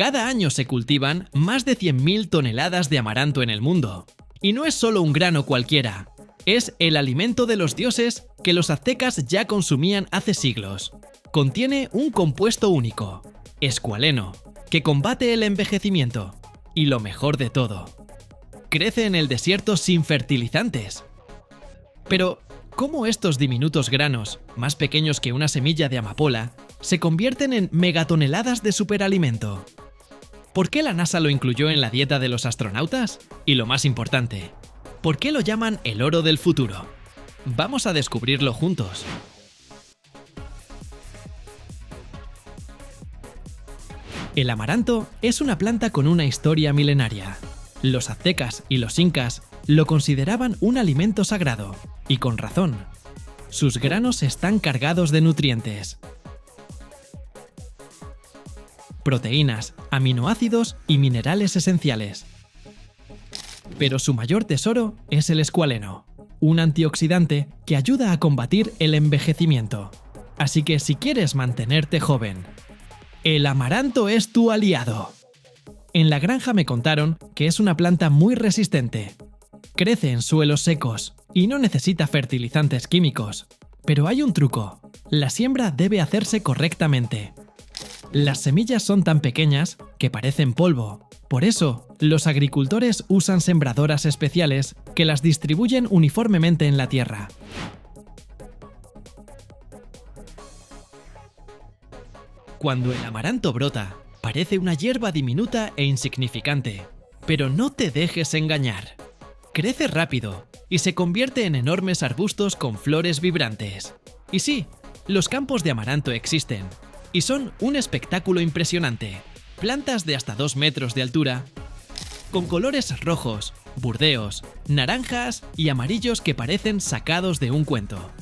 Cada año se cultivan más de 100.000 toneladas de amaranto en el mundo. Y no es solo un grano cualquiera, es el alimento de los dioses que los aztecas ya consumían hace siglos. Contiene un compuesto único, escualeno, que combate el envejecimiento. Y lo mejor de todo, crece en el desierto sin fertilizantes. Pero, ¿cómo estos diminutos granos, más pequeños que una semilla de amapola, se convierten en megatoneladas de superalimento? ¿Por qué la NASA lo incluyó en la dieta de los astronautas? Y lo más importante, ¿por qué lo llaman el oro del futuro? Vamos a descubrirlo juntos. El amaranto es una planta con una historia milenaria. Los aztecas y los incas lo consideraban un alimento sagrado, y con razón. Sus granos están cargados de nutrientes, proteínas, aminoácidos y minerales esenciales. Pero su mayor tesoro es el escualeno, un antioxidante que ayuda a combatir el envejecimiento. Así que si quieres mantenerte joven, el amaranto es tu aliado. En la granja me contaron que es una planta muy resistente. Crece en suelos secos y no necesita fertilizantes químicos. Pero hay un truco: la siembra debe hacerse correctamente. Las semillas son tan pequeñas que parecen polvo. Por eso, los agricultores usan sembradoras especiales que las distribuyen uniformemente en la tierra. Cuando el amaranto brota, parece una hierba diminuta e insignificante. Pero no te dejes engañar. Crece rápido y se convierte en enormes arbustos con flores vibrantes. Y sí, los campos de amaranto existen, y son un espectáculo impresionante. Plantas de hasta 2 metros de altura, con colores rojos, burdeos, naranjas y amarillos que parecen sacados de un cuento.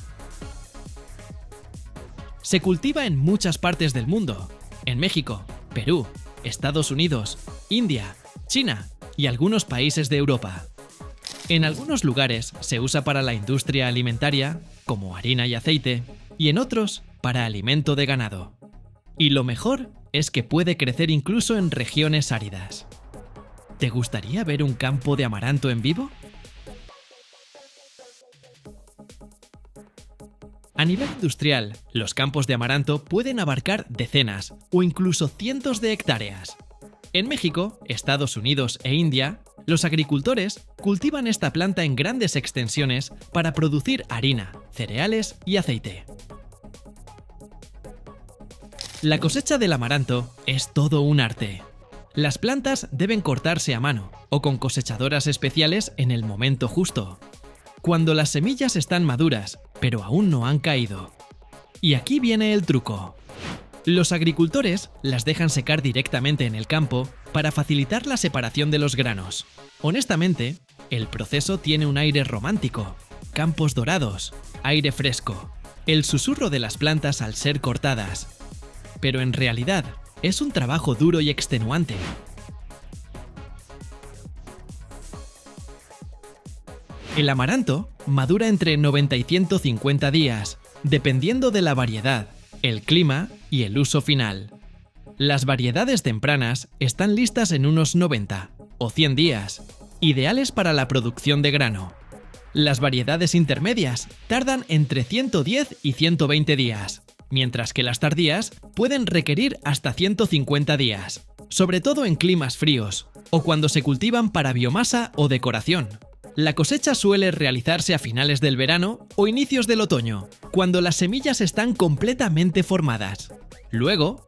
Se cultiva en muchas partes del mundo: en México, Perú, Estados Unidos, India, China y algunos países de Europa. En algunos lugares se usa para la industria alimentaria, como harina y aceite, y en otros para alimento de ganado. Y lo mejor es que puede crecer incluso en regiones áridas. ¿Te gustaría ver un campo de amaranto en vivo? A nivel industrial, los campos de amaranto pueden abarcar decenas o incluso cientos de hectáreas. En México, Estados Unidos e India, los agricultores cultivan esta planta en grandes extensiones para producir harina, cereales y aceite. La cosecha del amaranto es todo un arte. Las plantas deben cortarse a mano o con cosechadoras especiales en el momento justo, cuando las semillas están maduras, pero aún no han caído. Y aquí viene el truco. Los agricultores las dejan secar directamente en el campo para facilitar la separación de los granos. Honestamente, el proceso tiene un aire romántico: campos dorados, aire fresco, el susurro de las plantas al ser cortadas. Pero en realidad, es un trabajo duro y extenuante. El amaranto madura entre 90 y 150 días, dependiendo de la variedad, el clima y el uso final. Las variedades tempranas están listas en unos 90 o 100 días, ideales para la producción de grano. Las variedades intermedias tardan entre 110 y 120 días, mientras que las tardías pueden requerir hasta 150 días, sobre todo en climas fríos o cuando se cultivan para biomasa o decoración. La cosecha suele realizarse a finales del verano o inicios del otoño, cuando las semillas están completamente formadas. Luego,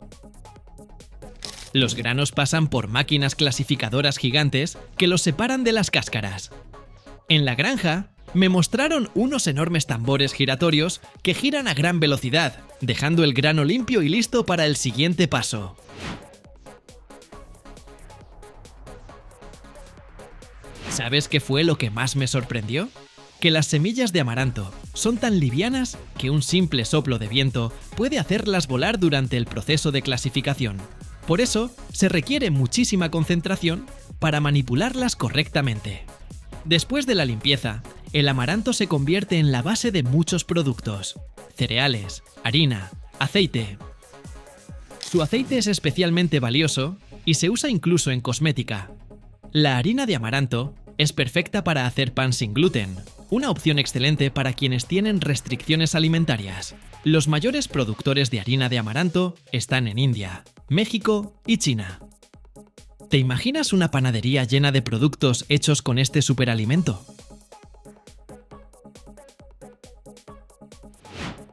los granos pasan por máquinas clasificadoras gigantes que los separan de las cáscaras. En la granja, me mostraron unos enormes tambores giratorios que giran a gran velocidad, dejando el grano limpio y listo para el siguiente paso. ¿Sabes qué fue lo que más me sorprendió? Que las semillas de amaranto son tan livianas que un simple soplo de viento puede hacerlas volar durante el proceso de clasificación. Por eso, se requiere muchísima concentración para manipularlas correctamente. Después de la limpieza, el amaranto se convierte en la base de muchos productos: cereales, harina, aceite. Su aceite es especialmente valioso y se usa incluso en cosmética. La harina de amaranto es perfecta para hacer pan sin gluten, una opción excelente para quienes tienen restricciones alimentarias. Los mayores productores de harina de amaranto están en India, México y China. ¿Te imaginas una panadería llena de productos hechos con este superalimento?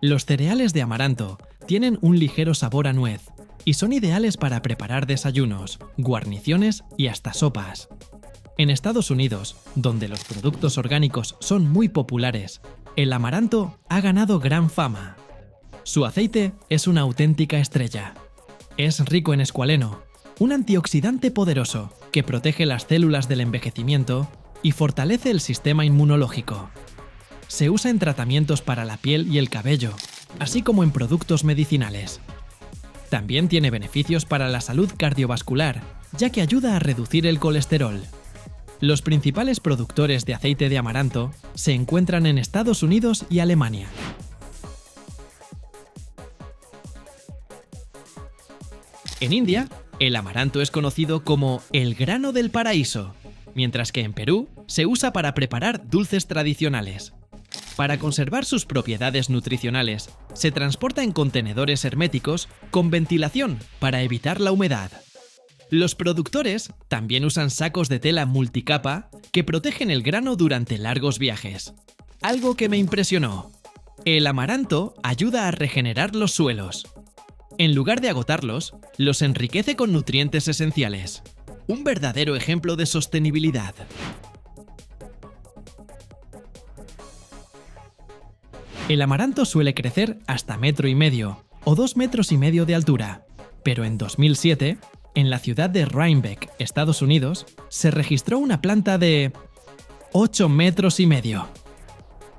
Los cereales de amaranto tienen un ligero sabor a nuez y son ideales para preparar desayunos, guarniciones y hasta sopas. En Estados Unidos, donde los productos orgánicos son muy populares, el amaranto ha ganado gran fama. Su aceite es una auténtica estrella. Es rico en escualeno, un antioxidante poderoso que protege las células del envejecimiento y fortalece el sistema inmunológico. Se usa en tratamientos para la piel y el cabello, así como en productos medicinales. También tiene beneficios para la salud cardiovascular, ya que ayuda a reducir el colesterol. Los principales productores de aceite de amaranto se encuentran en Estados Unidos y Alemania. En India, el amaranto es conocido como el grano del paraíso, mientras que en Perú se usa para preparar dulces tradicionales. Para conservar sus propiedades nutricionales, se transporta en contenedores herméticos con ventilación para evitar la humedad. Los productores también usan sacos de tela multicapa que protegen el grano durante largos viajes. Algo que me impresionó. El amaranto ayuda a regenerar los suelos. En lugar de agotarlos, los enriquece con nutrientes esenciales. Un verdadero ejemplo de sostenibilidad. El amaranto suele crecer hasta 1,5 metros o 2,5 metros de altura, pero en 2007, en la ciudad de Rhinebeck, Estados Unidos, se registró una planta de 8,5 metros.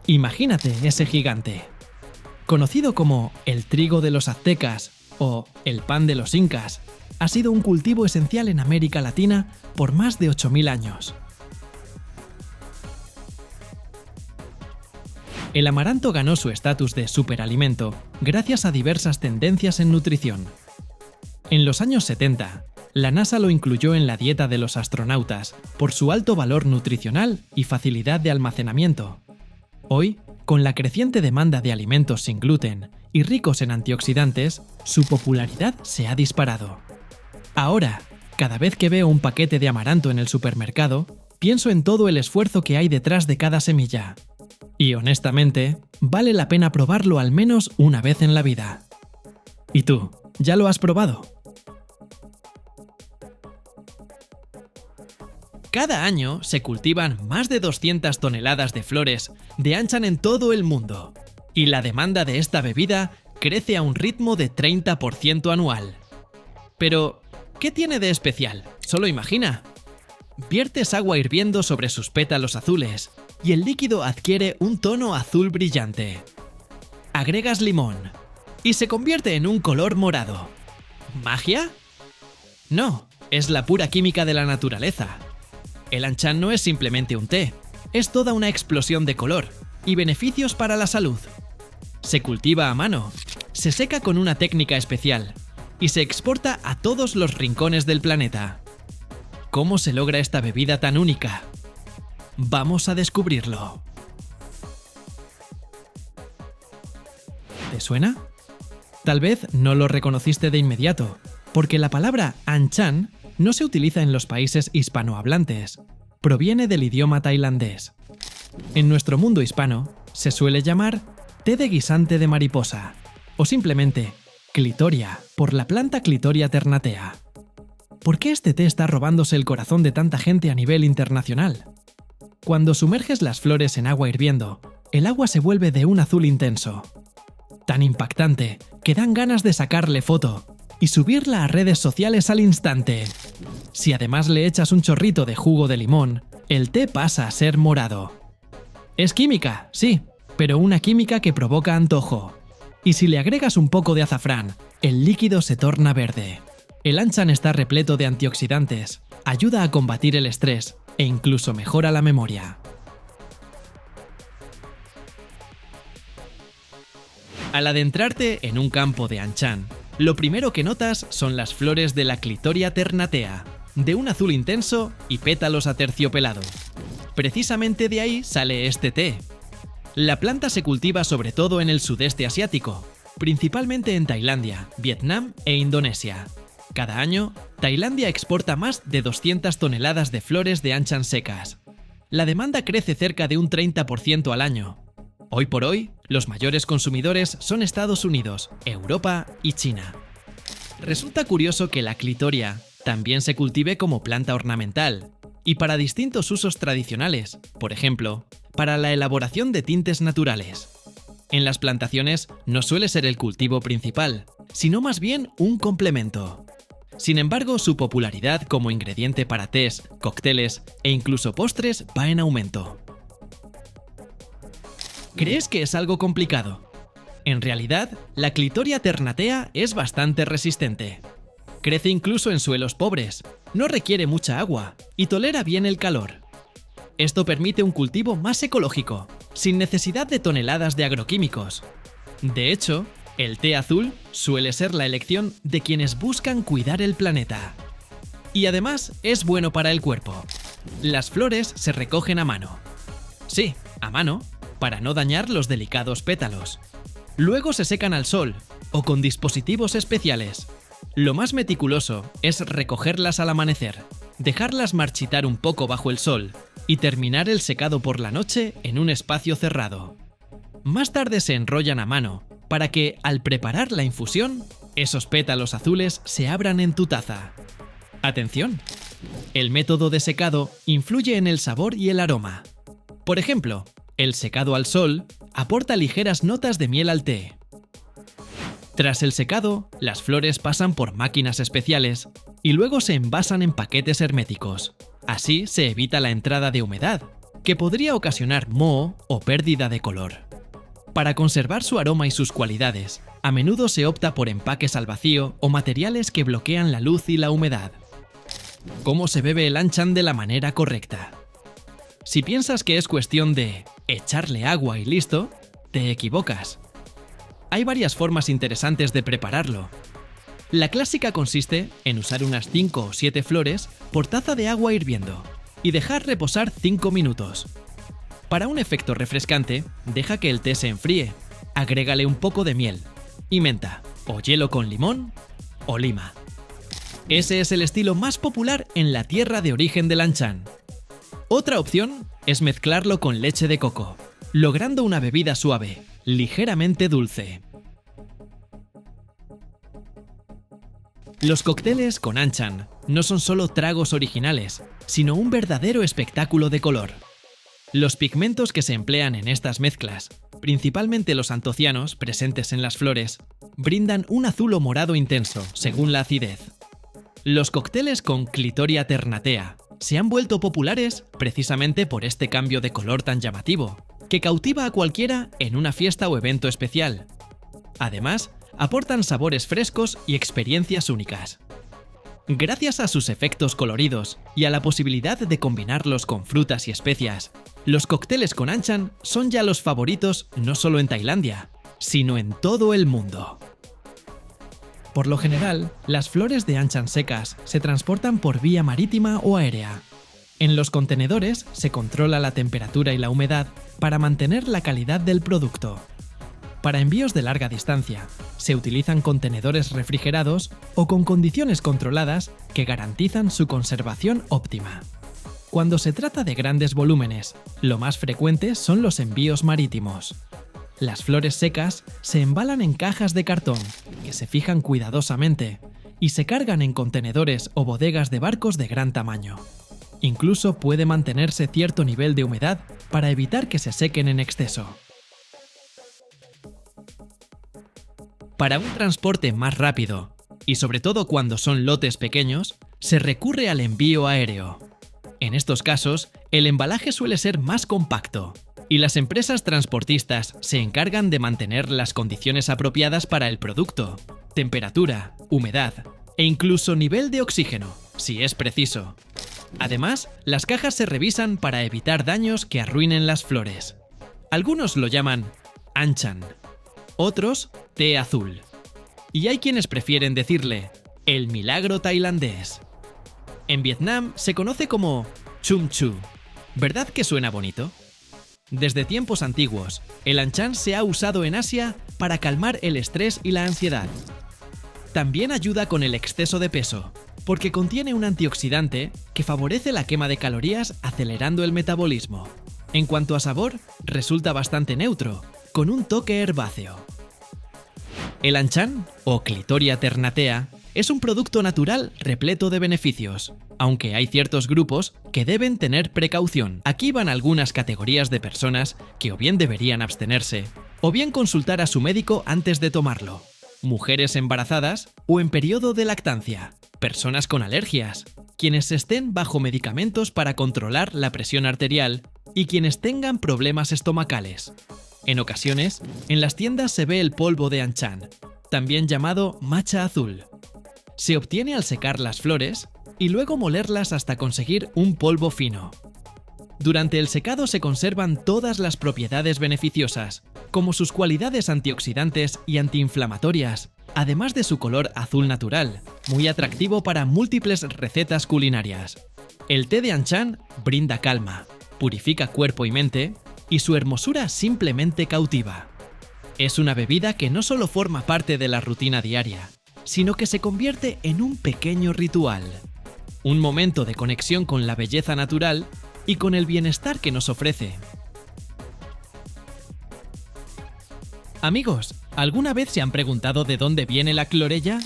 Imagínate ese gigante. Conocido como el trigo de los aztecas o el pan de los incas, ha sido un cultivo esencial en América Latina por más de 8.000 años. El amaranto ganó su estatus de superalimento gracias a diversas tendencias en nutrición. En los años 70, la NASA lo incluyó en la dieta de los astronautas por su alto valor nutricional y facilidad de almacenamiento. Hoy, con la creciente demanda de alimentos sin gluten y ricos en antioxidantes, su popularidad se ha disparado. Ahora, cada vez que veo un paquete de amaranto en el supermercado, pienso en todo el esfuerzo que hay detrás de cada semilla. Y honestamente, vale la pena probarlo al menos una vez en la vida. ¿Y tú, ya lo has probado? Cada año se cultivan más de 200 toneladas de flores de Anchan en todo el mundo, y la demanda de esta bebida crece a un ritmo de 30% anual. Pero, ¿qué tiene de especial? Solo imagina. Viertes agua hirviendo sobre sus pétalos azules y el líquido adquiere un tono azul brillante. Agregas limón y se convierte en un color morado. ¿Magia? No, es la pura química de la naturaleza. El Anchan no es simplemente un té, es toda una explosión de color y beneficios para la salud. Se cultiva a mano, se seca con una técnica especial y se exporta a todos los rincones del planeta. ¿Cómo se logra esta bebida tan única? Vamos a descubrirlo. ¿Te suena? Tal vez no lo reconociste de inmediato, porque la palabra Anchan no se utiliza en los países hispanohablantes. Proviene del idioma tailandés. En nuestro mundo hispano se suele llamar té de guisante de mariposa o simplemente clitoria por la planta Clitoria ternatea. ¿Por qué este té está robándose el corazón de tanta gente a nivel internacional? Cuando sumerges las flores en agua hirviendo, el agua se vuelve de un azul intenso. Tan impactante que dan ganas de sacarle foto y subirla a redes sociales al instante. Si además le echas un chorrito de jugo de limón, el té pasa a ser morado. Es química, sí, pero una química que provoca antojo. Y si le agregas un poco de azafrán, el líquido se torna verde. El Anchan está repleto de antioxidantes, ayuda a combatir el estrés e incluso mejora la memoria. Al adentrarte en un campo de Anchan, Lo primero que notas son las flores de la Clitoria ternatea, de un azul intenso y pétalos aterciopelados. Precisamente de ahí sale este té. La planta se cultiva sobre todo en el sudeste asiático, principalmente en Tailandia, Vietnam e Indonesia. Cada año, Tailandia exporta más de 200 toneladas de flores de anchan secas. La demanda crece cerca de un 30% al año. Hoy por hoy, los mayores consumidores son Estados Unidos, Europa y China. Resulta curioso que la clitoria también se cultive como planta ornamental y para distintos usos tradicionales, por ejemplo, para la elaboración de tintes naturales. En las plantaciones no suele ser el cultivo principal, sino más bien un complemento. Sin embargo, su popularidad como ingrediente para tés, cócteles e incluso postres va en aumento. ¿Crees que es algo complicado? En realidad, la Clitoria ternatea es bastante resistente. Crece incluso en suelos pobres, no requiere mucha agua y tolera bien el calor. Esto permite un cultivo más ecológico, sin necesidad de toneladas de agroquímicos. De hecho, el té azul suele ser la elección de quienes buscan cuidar el planeta. Y además es bueno para el cuerpo. Las flores se recogen a mano. Sí, a mano, para no dañar los delicados pétalos. Luego se secan al sol o con dispositivos especiales. Lo más meticuloso es recogerlas al amanecer, dejarlas marchitar un poco bajo el sol y terminar el secado por la noche en un espacio cerrado. Más tarde se enrollan a mano para que, al preparar la infusión, esos pétalos azules se abran en tu taza. ¡Atención! El método de secado influye en el sabor y el aroma. Por ejemplo, el secado al sol aporta ligeras notas de miel al té. Tras el secado, las flores pasan por máquinas especiales y luego se envasan en paquetes herméticos. Así se evita la entrada de humedad, que podría ocasionar moho o pérdida de color. Para conservar su aroma y sus cualidades, a menudo se opta por empaques al vacío o materiales que bloquean la luz y la humedad. ¿Cómo se bebe el anchan de la manera correcta? Si piensas que es cuestión de echarle agua y listo, te equivocas. Hay varias formas interesantes de prepararlo. La clásica consiste en usar unas 5 o 7 flores por taza de agua hirviendo y dejar reposar 5 minutos. Para un efecto refrescante, deja que el té se enfríe, agrégale un poco de miel y menta, o hielo con limón o lima. Ese es el estilo más popular en la tierra de origen del anchan. Otra opción es mezclarlo con leche de coco, logrando una bebida suave, ligeramente dulce. Los cócteles con anchan no son solo tragos originales, sino un verdadero espectáculo de color. Los pigmentos que se emplean en estas mezclas, principalmente los antocianos presentes en las flores, brindan un azul o morado intenso, según la acidez. Los cócteles con Clitoria ternatea se han vuelto populares precisamente por este cambio de color tan llamativo, que cautiva a cualquiera en una fiesta o evento especial. Además, aportan sabores frescos y experiencias únicas. Gracias a sus efectos coloridos y a la posibilidad de combinarlos con frutas y especias, los cócteles con anchan son ya los favoritos no solo en Tailandia, sino en todo el mundo. Por lo general, las flores de anchan secas se transportan por vía marítima o aérea. En los contenedores se controla la temperatura y la humedad para mantener la calidad del producto. Para envíos de larga distancia, se utilizan contenedores refrigerados o con condiciones controladas que garantizan su conservación óptima. Cuando se trata de grandes volúmenes, lo más frecuente son los envíos marítimos. Las flores secas se embalan en cajas de cartón, que se fijan cuidadosamente, y se cargan en contenedores o bodegas de barcos de gran tamaño. Incluso puede mantenerse cierto nivel de humedad para evitar que se sequen en exceso. Para un transporte más rápido, y sobre todo cuando son lotes pequeños, se recurre al envío aéreo. En estos casos, el embalaje suele ser más compacto, y las empresas transportistas se encargan de mantener las condiciones apropiadas para el producto, temperatura, humedad e incluso nivel de oxígeno, si es preciso. Además, las cajas se revisan para evitar daños que arruinen las flores. Algunos lo llaman anchan, otros té azul. Y hay quienes prefieren decirle el milagro tailandés. En Vietnam se conoce como Chum Chu. ¿Verdad que suena bonito? Desde tiempos antiguos, el anchan se ha usado en Asia para calmar el estrés y la ansiedad. También ayuda con el exceso de peso, porque contiene un antioxidante que favorece la quema de calorías acelerando el metabolismo. En cuanto a sabor, resulta bastante neutro, con un toque herbáceo. El anchan, o Clitoria ternatea, es un producto natural repleto de beneficios, aunque hay ciertos grupos que deben tener precaución. Aquí van algunas categorías de personas que o bien deberían abstenerse, o bien consultar a su médico antes de tomarlo. Mujeres embarazadas o en periodo de lactancia, personas con alergias, quienes estén bajo medicamentos para controlar la presión arterial y quienes tengan problemas estomacales. En ocasiones, en las tiendas se ve el polvo de anchan, también llamado matcha azul. Se obtiene al secar las flores y luego molerlas hasta conseguir un polvo fino. Durante el secado se conservan todas las propiedades beneficiosas, como sus cualidades antioxidantes y antiinflamatorias, además de su color azul natural, muy atractivo para múltiples recetas culinarias. El té de anchan brinda calma, purifica cuerpo y mente, y su hermosura simplemente cautiva. Es una bebida que no solo forma parte de la rutina diaria, sino que se convierte en un pequeño ritual. Un momento de conexión con la belleza natural y con el bienestar que nos ofrece. Amigos, ¿alguna vez se han preguntado de dónde viene la clorella?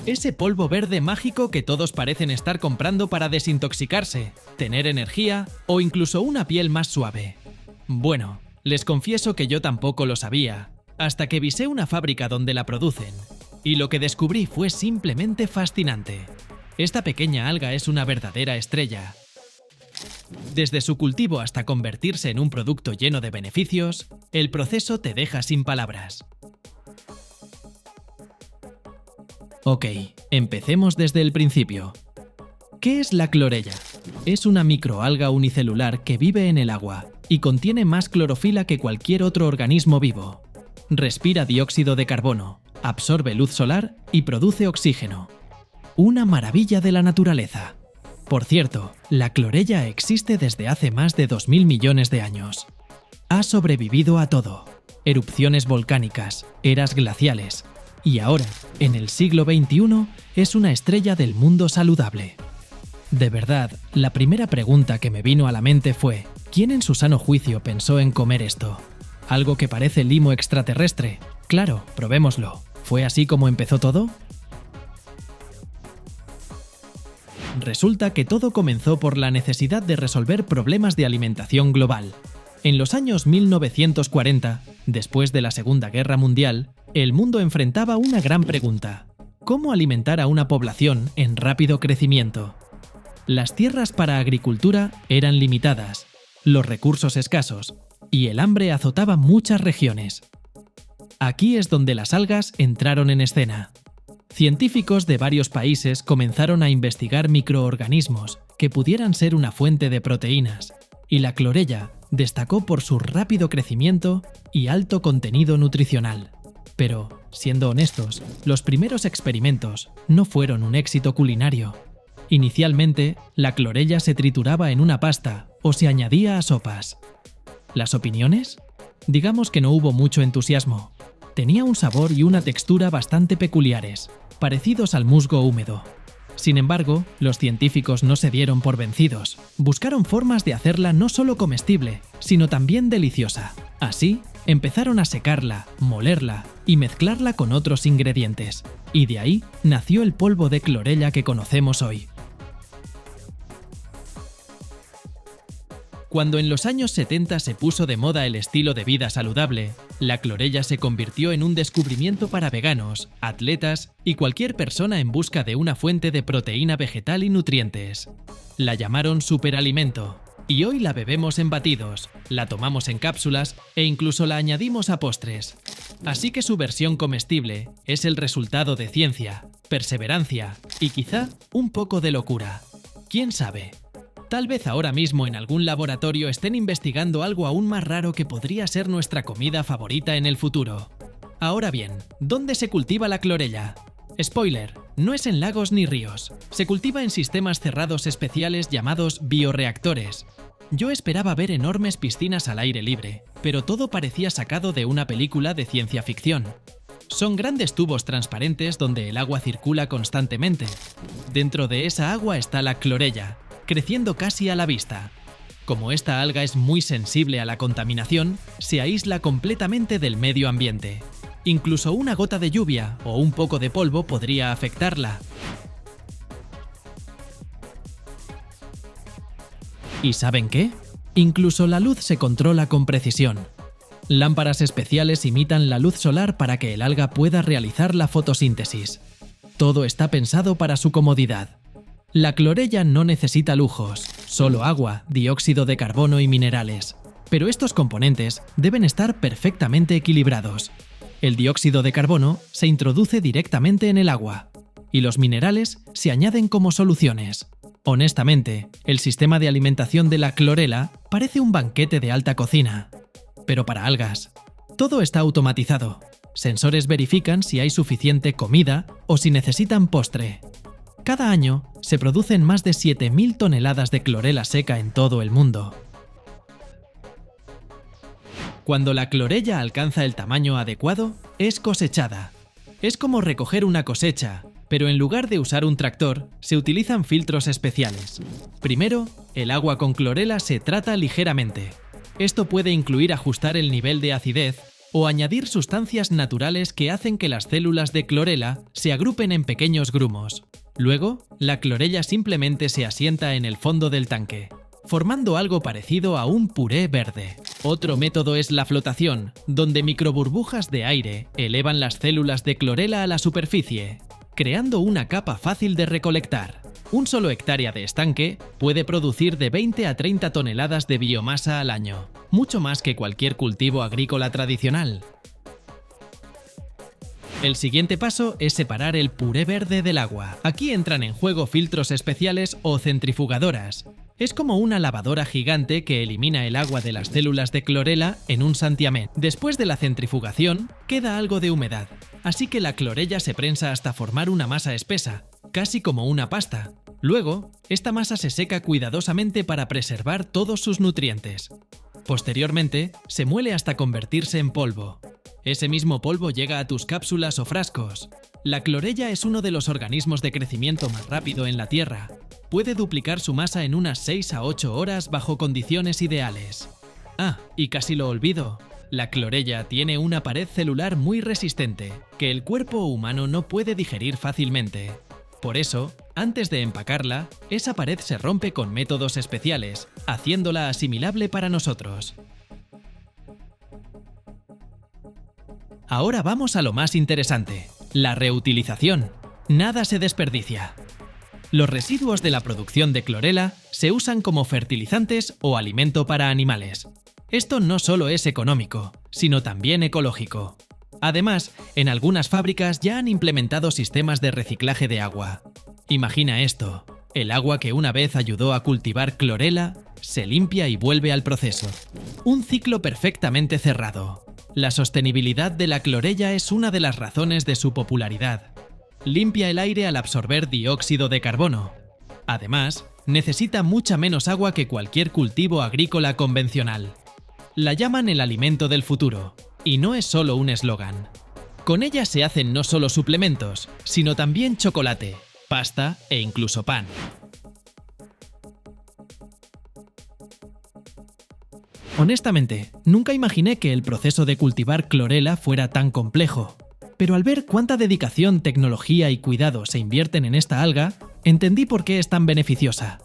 Ese polvo verde mágico que todos parecen estar comprando para desintoxicarse, tener energía o incluso una piel más suave. Bueno, les confieso que yo tampoco lo sabía, hasta que visé una fábrica donde la producen, y lo que descubrí fue simplemente fascinante. Esta pequeña alga es una verdadera estrella. Desde su cultivo hasta convertirse en un producto lleno de beneficios, el proceso te deja sin palabras. Ok, empecemos desde el principio. ¿Qué es la clorella? Es una microalga unicelular que vive en el agua y contiene más clorofila que cualquier otro organismo vivo. Respira dióxido de carbono, absorbe luz solar y produce oxígeno. Una maravilla de la naturaleza. Por cierto, la clorella existe desde hace más de 2000 millones de años. Ha sobrevivido a todo: erupciones volcánicas, eras glaciales, y ahora, en el siglo XXI, es una estrella del mundo saludable. De verdad, la primera pregunta que me vino a la mente fue: ¿quién en su sano juicio pensó en comer esto? ¿Algo que parece limo extraterrestre? Claro, probémoslo. ¿Fue así como empezó todo? Resulta que todo comenzó por la necesidad de resolver problemas de alimentación global. En los años 1940, después de la Segunda Guerra Mundial, el mundo enfrentaba una gran pregunta: ¿cómo alimentar a una población en rápido crecimiento? Las tierras para agricultura eran limitadas, los recursos escasos, y el hambre azotaba muchas regiones. Aquí es donde las algas entraron en escena. Científicos de varios países comenzaron a investigar microorganismos que pudieran ser una fuente de proteínas, y la clorella destacó por su rápido crecimiento y alto contenido nutricional. Pero, siendo honestos, los primeros experimentos no fueron un éxito culinario. Inicialmente, la clorella se trituraba en una pasta o se añadía a sopas. ¿Las opiniones? Digamos que no hubo mucho entusiasmo. Tenía un sabor y una textura bastante peculiares, parecidos al musgo húmedo. Sin embargo, los científicos no se dieron por vencidos. Buscaron formas de hacerla no solo comestible, sino también deliciosa. Así, empezaron a secarla, molerla y mezclarla con otros ingredientes. Y de ahí nació el polvo de clorella que conocemos hoy. Cuando en los años 70 se puso de moda el estilo de vida saludable, la clorella se convirtió en un descubrimiento para veganos, atletas y cualquier persona en busca de una fuente de proteína vegetal y nutrientes. La llamaron superalimento, y hoy la bebemos en batidos, la tomamos en cápsulas e incluso la añadimos a postres. Así que su versión comestible es el resultado de ciencia, perseverancia y quizá un poco de locura. ¿Quién sabe? Tal vez ahora mismo en algún laboratorio estén investigando algo aún más raro que podría ser nuestra comida favorita en el futuro. Ahora bien, ¿dónde se cultiva la clorella? Spoiler, no es en lagos ni ríos. Se cultiva en sistemas cerrados especiales llamados bioreactores. Yo esperaba ver enormes piscinas al aire libre, pero todo parecía sacado de una película de ciencia ficción. Son grandes tubos transparentes donde el agua circula constantemente. Dentro de esa agua está la clorella, creciendo casi a la vista. Como esta alga es muy sensible a la contaminación, se aísla completamente del medio ambiente. Incluso una gota de lluvia o un poco de polvo podría afectarla. ¿Y saben qué? Incluso la luz se controla con precisión. Lámparas especiales imitan la luz solar para que el alga pueda realizar la fotosíntesis. Todo está pensado para su comodidad. La clorella no necesita lujos, solo agua, dióxido de carbono y minerales. Pero estos componentes deben estar perfectamente equilibrados. El dióxido de carbono se introduce directamente en el agua y los minerales se añaden como soluciones. Honestamente, el sistema de alimentación de la clorella parece un banquete de alta cocina. Pero para algas, todo está automatizado. Sensores verifican si hay suficiente comida o si necesitan postre. Cada año se producen más de 7.000 toneladas de clorella seca en todo el mundo. Cuando la clorella alcanza el tamaño adecuado, es cosechada. Es como recoger una cosecha, pero en lugar de usar un tractor, se utilizan filtros especiales. Primero, el agua con clorella se trata ligeramente. Esto puede incluir ajustar el nivel de acidez o añadir sustancias naturales que hacen que las células de clorella se agrupen en pequeños grumos. Luego, la clorella simplemente se asienta en el fondo del tanque, formando algo parecido a un puré verde. Otro método es la flotación, donde microburbujas de aire elevan las células de clorella a la superficie, creando una capa fácil de recolectar. Un solo hectárea de estanque puede producir de 20 a 30 toneladas de biomasa al año, mucho más que cualquier cultivo agrícola tradicional. El siguiente paso es separar el puré verde del agua. Aquí entran en juego filtros especiales o centrifugadoras. Es como una lavadora gigante que elimina el agua de las células de clorella en un santiamén. Después de la centrifugación, queda algo de humedad, así que la clorella se prensa hasta formar una masa espesa, casi como una pasta. Luego, esta masa se seca cuidadosamente para preservar todos sus nutrientes. Posteriormente, se muele hasta convertirse en polvo. Ese mismo polvo llega a tus cápsulas o frascos. La clorella es uno de los organismos de crecimiento más rápido en la Tierra. Puede duplicar su masa en unas 6 a 8 horas bajo condiciones ideales. Ah, y casi lo olvido. La clorella tiene una pared celular muy resistente, que el cuerpo humano no puede digerir fácilmente. Por eso, antes de empacarla, esa pared se rompe con métodos especiales, haciéndola asimilable para nosotros. Ahora vamos a lo más interesante, la reutilización. Nada se desperdicia. Los residuos de la producción de clorella se usan como fertilizantes o alimento para animales. Esto no solo es económico, sino también ecológico. Además, en algunas fábricas ya han implementado sistemas de reciclaje de agua. Imagina esto, el agua que una vez ayudó a cultivar clorella se limpia y vuelve al proceso. Un ciclo perfectamente cerrado. La sostenibilidad de la clorella es una de las razones de su popularidad. Limpia el aire al absorber dióxido de carbono. Además, necesita mucha menos agua que cualquier cultivo agrícola convencional. La llaman el alimento del futuro, y no es solo un eslogan. Con ella se hacen no solo suplementos, sino también chocolate, pasta e incluso pan. Honestamente, nunca imaginé que el proceso de cultivar clorella fuera tan complejo. Pero al ver cuánta dedicación, tecnología y cuidado se invierten en esta alga, entendí por qué es tan beneficiosa.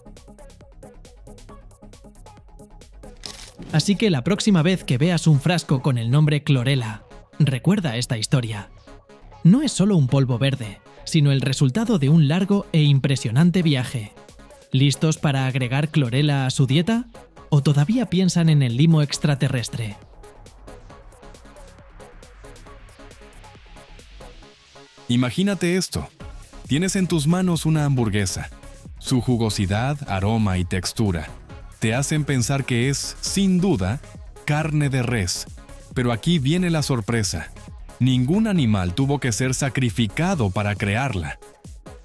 Así que la próxima vez que veas un frasco con el nombre clorella, recuerda esta historia. No es solo un polvo verde, sino el resultado de un largo e impresionante viaje. ¿Listos para agregar clorella a su dieta? ¿O todavía piensan en el limo extraterrestre? Imagínate esto. Tienes en tus manos una hamburguesa. Su jugosidad, aroma y textura te hacen pensar que es, sin duda, carne de res. Pero aquí viene la sorpresa. Ningún animal tuvo que ser sacrificado para crearla.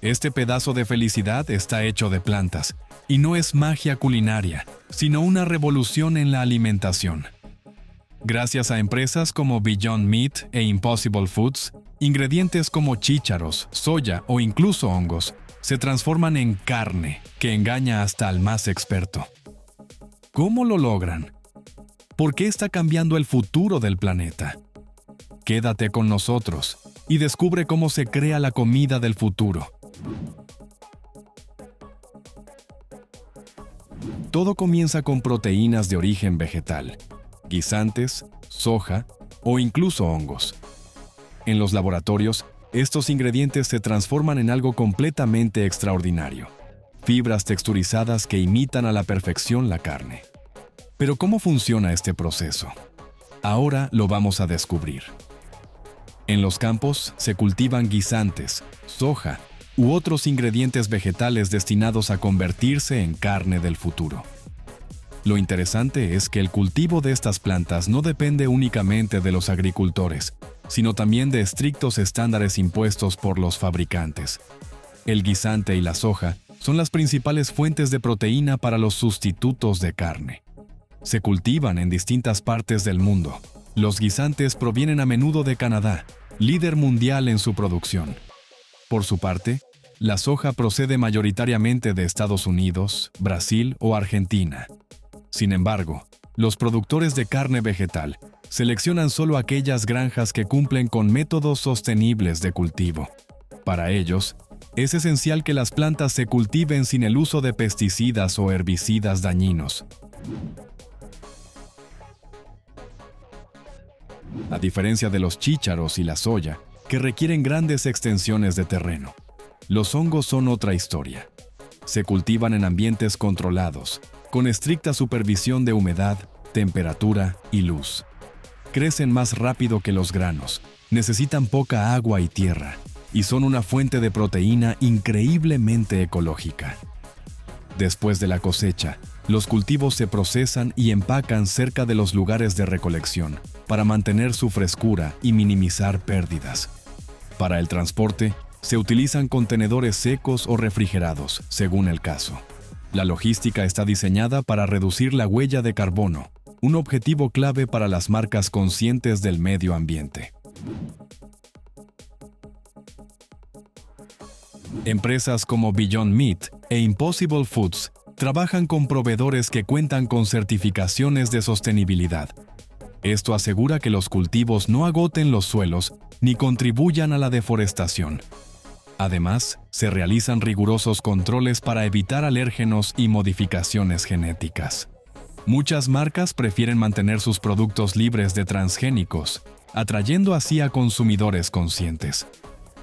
Este pedazo de felicidad está hecho de plantas, y no es magia culinaria, sino una revolución en la alimentación. Gracias a empresas como Beyond Meat e Impossible Foods, ingredientes como chícharos, soya o incluso hongos se transforman en carne que engaña hasta al más experto. ¿Cómo lo logran? ¿Por qué está cambiando el futuro del planeta? Quédate con nosotros y descubre cómo se crea la comida del futuro. Todo comienza con proteínas de origen vegetal, guisantes, soja o incluso hongos. En los laboratorios, estos ingredientes se transforman en algo completamente extraordinario: fibras texturizadas que imitan a la perfección la carne. Pero ¿cómo funciona este proceso? Ahora lo vamos a descubrir. En los campos se cultivan guisantes, soja u otros ingredientes vegetales destinados a convertirse en carne del futuro. Lo interesante es que el cultivo de estas plantas no depende únicamente de los agricultores, sino también de estrictos estándares impuestos por los fabricantes. El guisante y la soja son las principales fuentes de proteína para los sustitutos de carne. Se cultivan en distintas partes del mundo. Los guisantes provienen a menudo de Canadá, líder mundial en su producción. Por su parte, la soja procede mayoritariamente de Estados Unidos, Brasil o Argentina. Sin embargo, los productores de carne vegetal seleccionan solo aquellas granjas que cumplen con métodos sostenibles de cultivo. Para ellos, es esencial que las plantas se cultiven sin el uso de pesticidas o herbicidas dañinos. A diferencia de los chícharos y la soya, que requieren grandes extensiones de terreno, los hongos son otra historia. Se cultivan en ambientes controlados, con estricta supervisión de humedad, temperatura y luz. Crecen más rápido que los granos, necesitan poca agua y tierra, y son una fuente de proteína increíblemente ecológica. Después de la cosecha, los cultivos se procesan y empacan cerca de los lugares de recolección para mantener su frescura y minimizar pérdidas. Para el transporte, se utilizan contenedores secos o refrigerados, según el caso. La logística está diseñada para reducir la huella de carbono, un objetivo clave para las marcas conscientes del medio ambiente. Empresas como Beyond Meat e Impossible Foods trabajan con proveedores que cuentan con certificaciones de sostenibilidad. Esto asegura que los cultivos no agoten los suelos ni contribuyan a la deforestación. Además, se realizan rigurosos controles para evitar alérgenos y modificaciones genéticas. Muchas marcas prefieren mantener sus productos libres de transgénicos, atrayendo así a consumidores conscientes.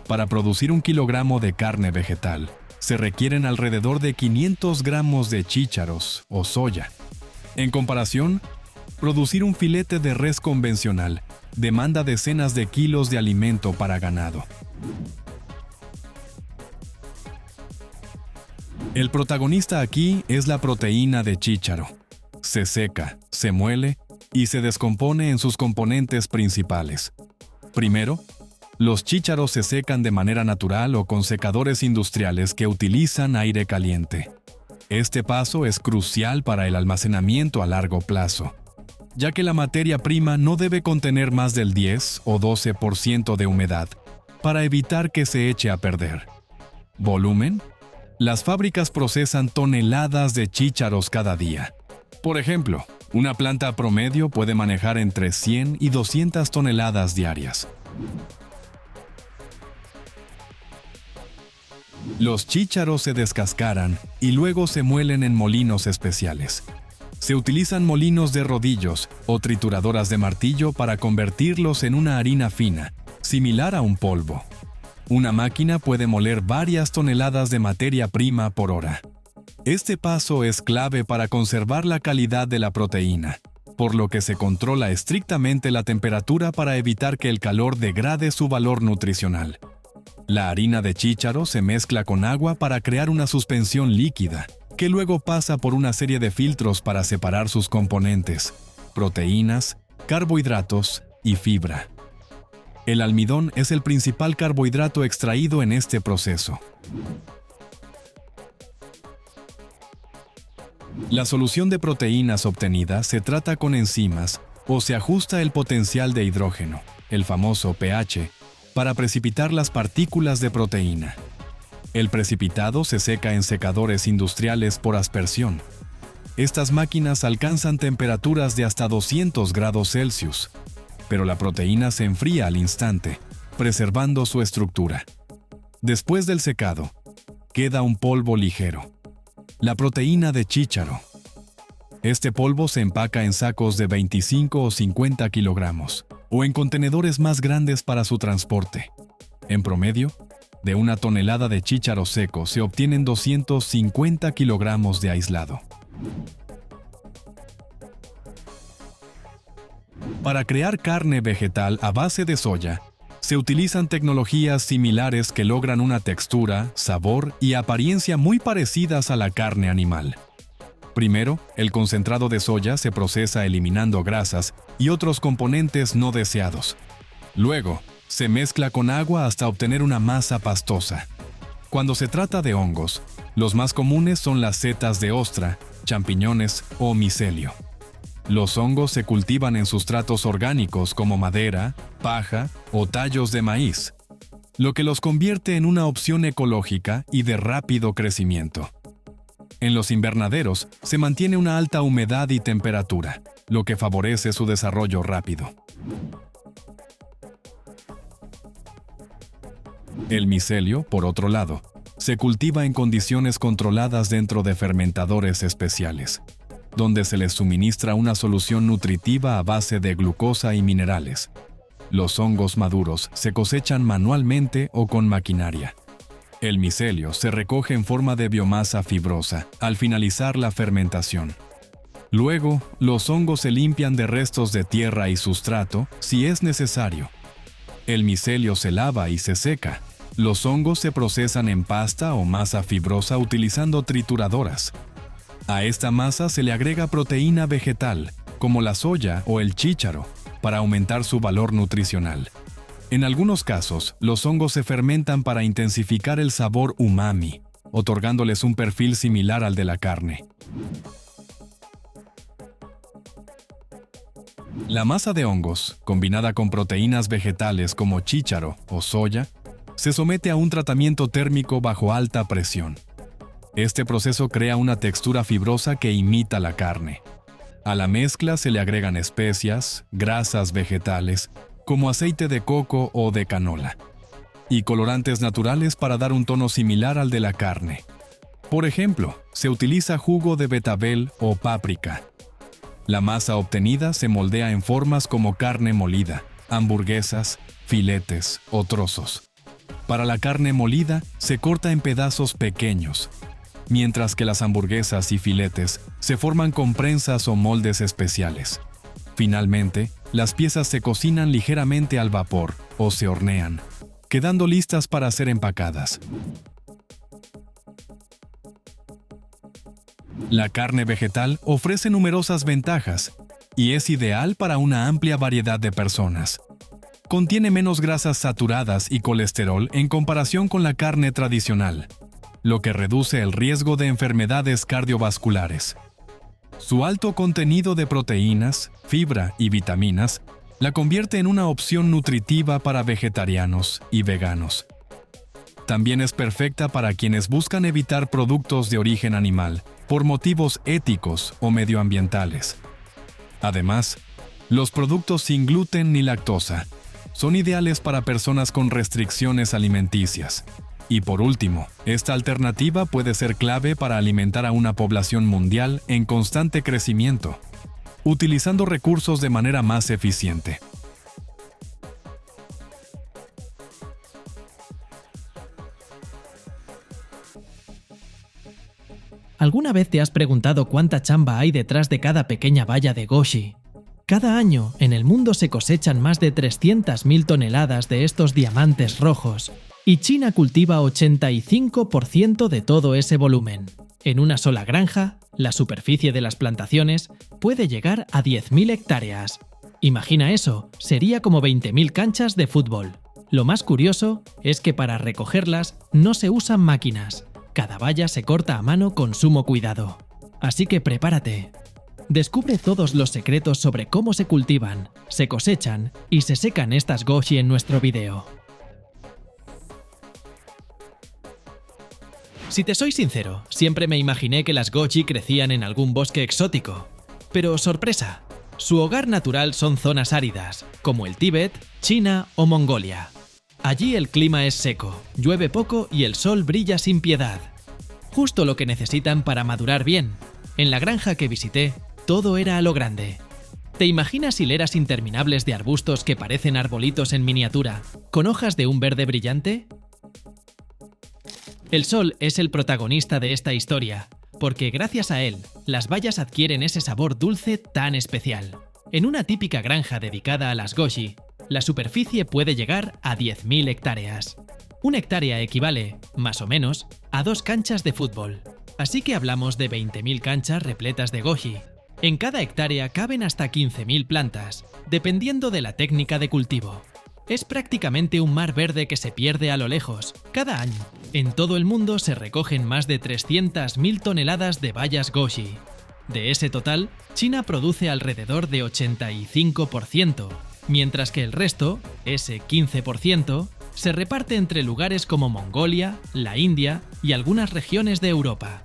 Para producir 1 kilogramo de carne vegetal, se requieren alrededor de 500 gramos de chícharos o soya. En comparación, producir un filete de res convencional demanda decenas de kilos de alimento para ganado. El protagonista aquí es la proteína de chícharo. Se seca, se muele y se descompone en sus componentes principales. Primero, los chícharos se secan de manera natural o con secadores industriales que utilizan aire caliente. Este paso es crucial para el almacenamiento a largo plazo, ya que la materia prima no debe contener más del 10 o 12% de humedad, para evitar que se eche a perder. ¿Volumen? Las fábricas procesan toneladas de chícharos cada día. Por ejemplo, una planta promedio puede manejar entre 100 y 200 toneladas diarias. Los chícharos se descascaran y luego se muelen en molinos especiales. Se utilizan molinos de rodillos o trituradoras de martillo para convertirlos en una harina fina, similar a un polvo. Una máquina puede moler varias toneladas de materia prima por hora. Este paso es clave para conservar la calidad de la proteína, por lo que se controla estrictamente la temperatura para evitar que el calor degrade su valor nutricional. La harina de chícharo se mezcla con agua para crear una suspensión líquida, que luego pasa por una serie de filtros para separar sus componentes: proteínas, carbohidratos y fibra. El almidón es el principal carbohidrato extraído en este proceso. La solución de proteínas obtenida se trata con enzimas o se ajusta el potencial de hidrógeno, el famoso pH, para precipitar las partículas de proteína. El precipitado se seca en secadores industriales por aspersión. Estas máquinas alcanzan temperaturas de hasta 200 grados Celsius, pero la proteína se enfría al instante, preservando su estructura. Después del secado, queda un polvo ligero, la proteína de chícharo. Este polvo se empaca en sacos de 25 o 50 kilogramos, o en contenedores más grandes para su transporte. En promedio, de una tonelada de chícharo seco se obtienen 250 kilogramos de aislado. Para crear carne vegetal a base de soya, se utilizan tecnologías similares que logran una textura, sabor y apariencia muy parecidas a la carne animal. Primero, el concentrado de soya se procesa eliminando grasas y otros componentes no deseados. Luego, se mezcla con agua hasta obtener una masa pastosa. Cuando se trata de hongos, los más comunes son las setas de ostra, champiñones o micelio. Los hongos se cultivan en sustratos orgánicos como madera, paja o tallos de maíz, lo que los convierte en una opción ecológica y de rápido crecimiento. En los invernaderos se mantiene una alta humedad y temperatura, lo que favorece su desarrollo rápido. El micelio, por otro lado, se cultiva en condiciones controladas dentro de fermentadores especiales, donde se les suministra una solución nutritiva a base de glucosa y minerales. Los hongos maduros se cosechan manualmente o con maquinaria. El micelio se recoge en forma de biomasa fibrosa al finalizar la fermentación. Luego, los hongos se limpian de restos de tierra y sustrato si es necesario. El micelio se lava y se seca. Los hongos se procesan en pasta o masa fibrosa utilizando trituradoras. A esta masa se le agrega proteína vegetal, como la soya o el chícharo, para aumentar su valor nutricional. En algunos casos, los hongos se fermentan para intensificar el sabor umami, otorgándoles un perfil similar al de la carne. La masa de hongos, combinada con proteínas vegetales como chícharo o soya, se somete a un tratamiento térmico bajo alta presión. Este proceso crea una textura fibrosa que imita la carne. A la mezcla se le agregan especias, grasas vegetales, como aceite de coco o de canola, y colorantes naturales para dar un tono similar al de la carne. Por ejemplo, se utiliza jugo de betabel o páprica. La masa obtenida se moldea en formas como carne molida, hamburguesas, filetes o trozos. Para la carne molida, se corta en pedazos pequeños, mientras que las hamburguesas y filetes se forman con prensas o moldes especiales. Finalmente, las piezas se cocinan ligeramente al vapor o se hornean, quedando listas para ser empacadas. La carne vegetal ofrece numerosas ventajas y es ideal para una amplia variedad de personas. Contiene menos grasas saturadas y colesterol en comparación con la carne tradicional, lo que reduce el riesgo de enfermedades cardiovasculares. Su alto contenido de proteínas, fibra y vitaminas la convierte en una opción nutritiva para vegetarianos y veganos. También es perfecta para quienes buscan evitar productos de origen animal por motivos éticos o medioambientales. Además, los productos sin gluten ni lactosa son ideales para personas con restricciones alimenticias. Y por último, esta alternativa puede ser clave para alimentar a una población mundial en constante crecimiento, utilizando recursos de manera más eficiente. ¿Alguna vez te has preguntado cuánta chamba hay detrás de cada pequeña valla de goji? Cada año, en el mundo se cosechan más de 300.000 toneladas de estos diamantes rojos, y China cultiva 85% de todo ese volumen. En una sola granja, la superficie de las plantaciones puede llegar a 10.000 hectáreas. Imagina eso, sería como 20.000 canchas de fútbol. Lo más curioso es que para recogerlas no se usan máquinas. Cada valla se corta a mano con sumo cuidado. Así que prepárate. Descubre todos los secretos sobre cómo se cultivan, se cosechan y se secan estas goji en nuestro video. Si te soy sincero, siempre me imaginé que las goji crecían en algún bosque exótico. Pero sorpresa, su hogar natural son zonas áridas, como el Tíbet, China o Mongolia. Allí el clima es seco, llueve poco y el sol brilla sin piedad. Justo lo que necesitan para madurar bien. En la granja que visité, todo era a lo grande. ¿Te imaginas hileras interminables de arbustos que parecen arbolitos en miniatura, con hojas de un verde brillante? El sol es el protagonista de esta historia, porque gracias a él, las bayas adquieren ese sabor dulce tan especial. En una típica granja dedicada a las goji, la superficie puede llegar a 10.000 hectáreas. Una hectárea equivale, más o menos, a 2 canchas de fútbol. Así que hablamos de 20.000 canchas repletas de goji. En cada hectárea caben hasta 15.000 plantas, dependiendo de la técnica de cultivo. Es prácticamente un mar verde que se pierde a lo lejos, cada año. En todo el mundo se recogen más de 300.000 toneladas de bayas goji. De ese total, China produce alrededor de 85%, mientras que el resto, ese 15%, se reparte entre lugares como Mongolia, la India y algunas regiones de Europa.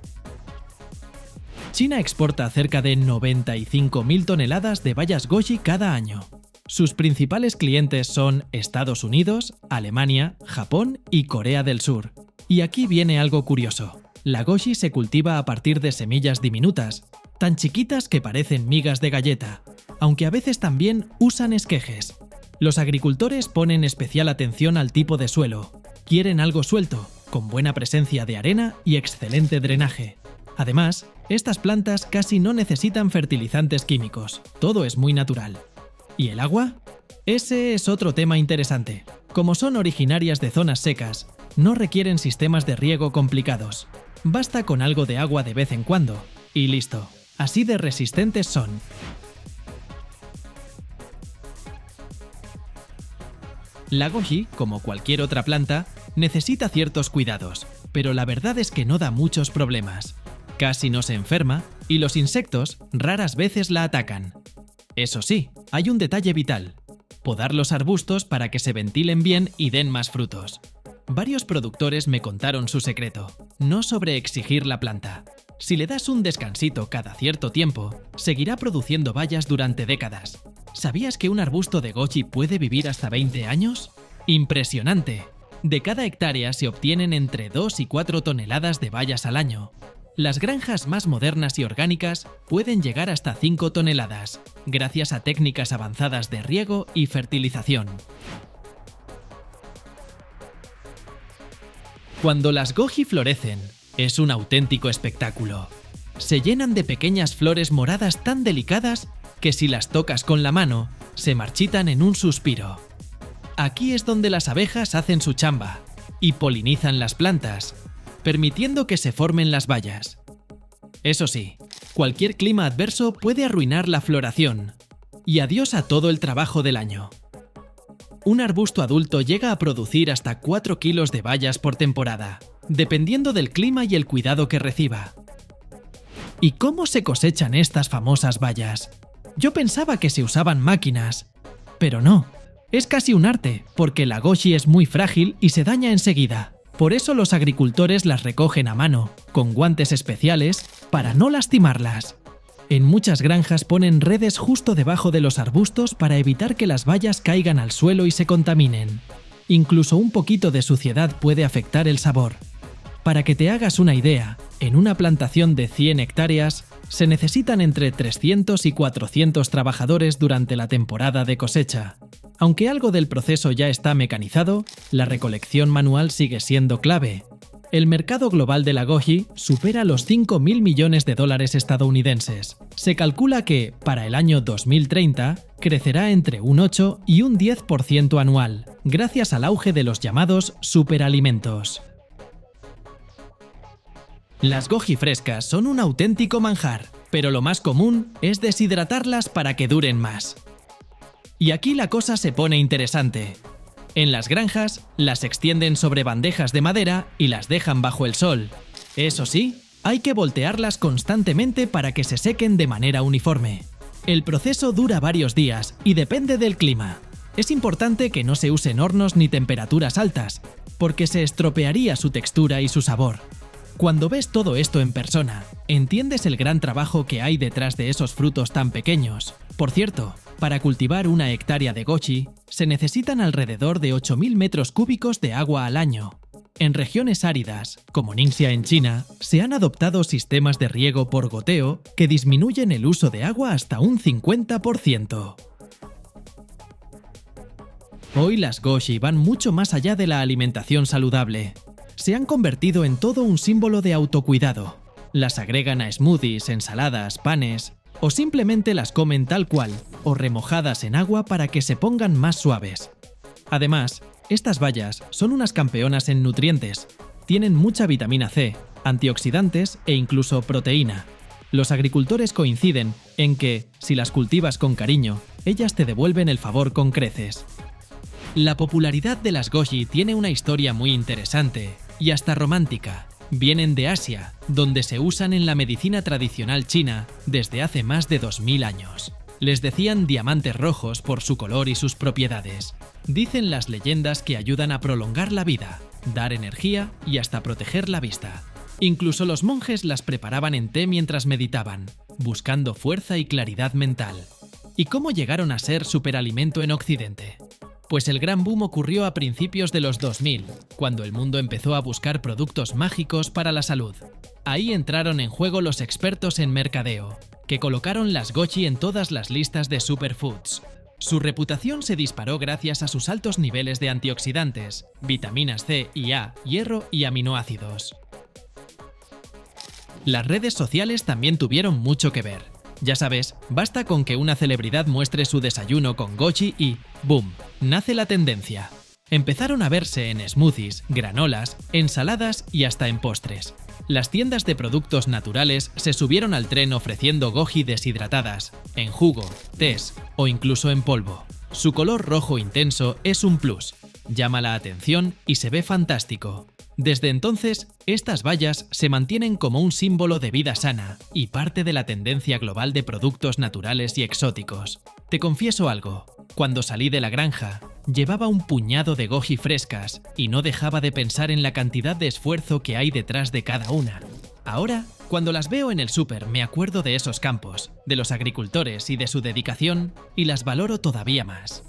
China exporta cerca de 95.000 toneladas de bayas goji cada año. Sus principales clientes son Estados Unidos, Alemania, Japón y Corea del Sur. Y aquí viene algo curioso. La goji se cultiva a partir de semillas diminutas, tan chiquitas que parecen migas de galleta, aunque a veces también usan esquejes. Los agricultores ponen especial atención al tipo de suelo. Quieren algo suelto, con buena presencia de arena y excelente drenaje. Además, estas plantas casi no necesitan fertilizantes químicos, todo es muy natural. ¿Y el agua? Ese es otro tema interesante. Como son originarias de zonas secas, no requieren sistemas de riego complicados. Basta con algo de agua de vez en cuando, y listo. Así de resistentes son. La goji, como cualquier otra planta, necesita ciertos cuidados, pero la verdad es que no da muchos problemas. Casi no se enferma y los insectos raras veces la atacan. Eso sí, hay un detalle vital: podar los arbustos para que se ventilen bien y den más frutos. Varios productores me contaron su secreto: no sobreexigir la planta. Si le das un descansito cada cierto tiempo, seguirá produciendo bayas durante décadas. ¿Sabías que un arbusto de goji puede vivir hasta 20 años? ¡Impresionante! De cada hectárea se obtienen entre 2 y 4 toneladas de bayas al año. Las granjas más modernas y orgánicas pueden llegar hasta 5 toneladas, gracias a técnicas avanzadas de riego y fertilización. Cuando las goji florecen, es un auténtico espectáculo. Se llenan de pequeñas flores moradas tan delicadas que si las tocas con la mano, se marchitan en un suspiro. Aquí es donde las abejas hacen su chamba y polinizan las plantas, permitiendo que se formen las bayas. Eso sí, cualquier clima adverso puede arruinar la floración. Y adiós a todo el trabajo del año. Un arbusto adulto llega a producir hasta 4 kilos de bayas por temporada, dependiendo del clima y el cuidado que reciba. ¿Y cómo se cosechan estas famosas bayas? Yo pensaba que se usaban máquinas, pero no. Es casi un arte, porque la goji es muy frágil y se daña enseguida. Por eso los agricultores las recogen a mano, con guantes especiales, para no lastimarlas. En muchas granjas ponen redes justo debajo de los arbustos para evitar que las bayas caigan al suelo y se contaminen. Incluso un poquito de suciedad puede afectar el sabor. Para que te hagas una idea, en una plantación de 100 hectáreas, se necesitan entre 300 y 400 trabajadores durante la temporada de cosecha. Aunque algo del proceso ya está mecanizado, la recolección manual sigue siendo clave. El mercado global de la goji supera los 5.000 millones de dólares estadounidenses. Se calcula que, para el año 2030, crecerá entre un 8 y un 10% anual, gracias al auge de los llamados superalimentos. Las goji frescas son un auténtico manjar, pero lo más común es deshidratarlas para que duren más. Y aquí la cosa se pone interesante. En las granjas, las extienden sobre bandejas de madera y las dejan bajo el sol. Eso sí, hay que voltearlas constantemente para que se sequen de manera uniforme. El proceso dura varios días y depende del clima. Es importante que no se usen hornos ni temperaturas altas, porque se estropearía su textura y su sabor. Cuando ves todo esto en persona, entiendes el gran trabajo que hay detrás de esos frutos tan pequeños. Por cierto, para cultivar 1 hectárea de goji, se necesitan alrededor de 8.000 metros cúbicos de agua al año. En regiones áridas, como Ningxia en China, se han adoptado sistemas de riego por goteo que disminuyen el uso de agua hasta un 50%. Hoy las goji van mucho más allá de la alimentación saludable. Se han convertido en todo un símbolo de autocuidado. Las agregan a smoothies, ensaladas, panes, o simplemente las comen tal cual, o remojadas en agua para que se pongan más suaves. Además, estas bayas son unas campeonas en nutrientes. Tienen mucha vitamina C, antioxidantes e incluso proteína. Los agricultores coinciden en que, si las cultivas con cariño, ellas te devuelven el favor con creces. La popularidad de las goji tiene una historia muy interesante y hasta romántica. Vienen de Asia, donde se usan en la medicina tradicional china desde hace más de 2000 años. Les decían diamantes rojos por su color y sus propiedades. Dicen las leyendas que ayudan a prolongar la vida, dar energía y hasta proteger la vista. Incluso los monjes las preparaban en té mientras meditaban, buscando fuerza y claridad mental. ¿Y cómo llegaron a ser superalimento en Occidente? Pues el gran boom ocurrió a principios de los 2000, cuando el mundo empezó a buscar productos mágicos para la salud. Ahí entraron en juego los expertos en mercadeo, que colocaron las goji en todas las listas de superfoods. Su reputación se disparó gracias a sus altos niveles de antioxidantes, vitaminas C y A, hierro y aminoácidos. Las redes sociales también tuvieron mucho que ver. Ya sabes, basta con que una celebridad muestre su desayuno con goji y ¡boom!, nace la tendencia. Empezaron a verse en smoothies, granolas, ensaladas y hasta en postres. Las tiendas de productos naturales se subieron al tren ofreciendo goji deshidratadas, en jugo, tés o incluso en polvo. Su color rojo intenso es un plus, llama la atención y se ve fantástico. Desde entonces, estas bayas se mantienen como un símbolo de vida sana y parte de la tendencia global de productos naturales y exóticos. Te confieso algo, cuando salí de la granja, llevaba un puñado de goji frescas y no dejaba de pensar en la cantidad de esfuerzo que hay detrás de cada una. Ahora, cuando las veo en el súper, me acuerdo de esos campos, de los agricultores y de su dedicación, y las valoro todavía más.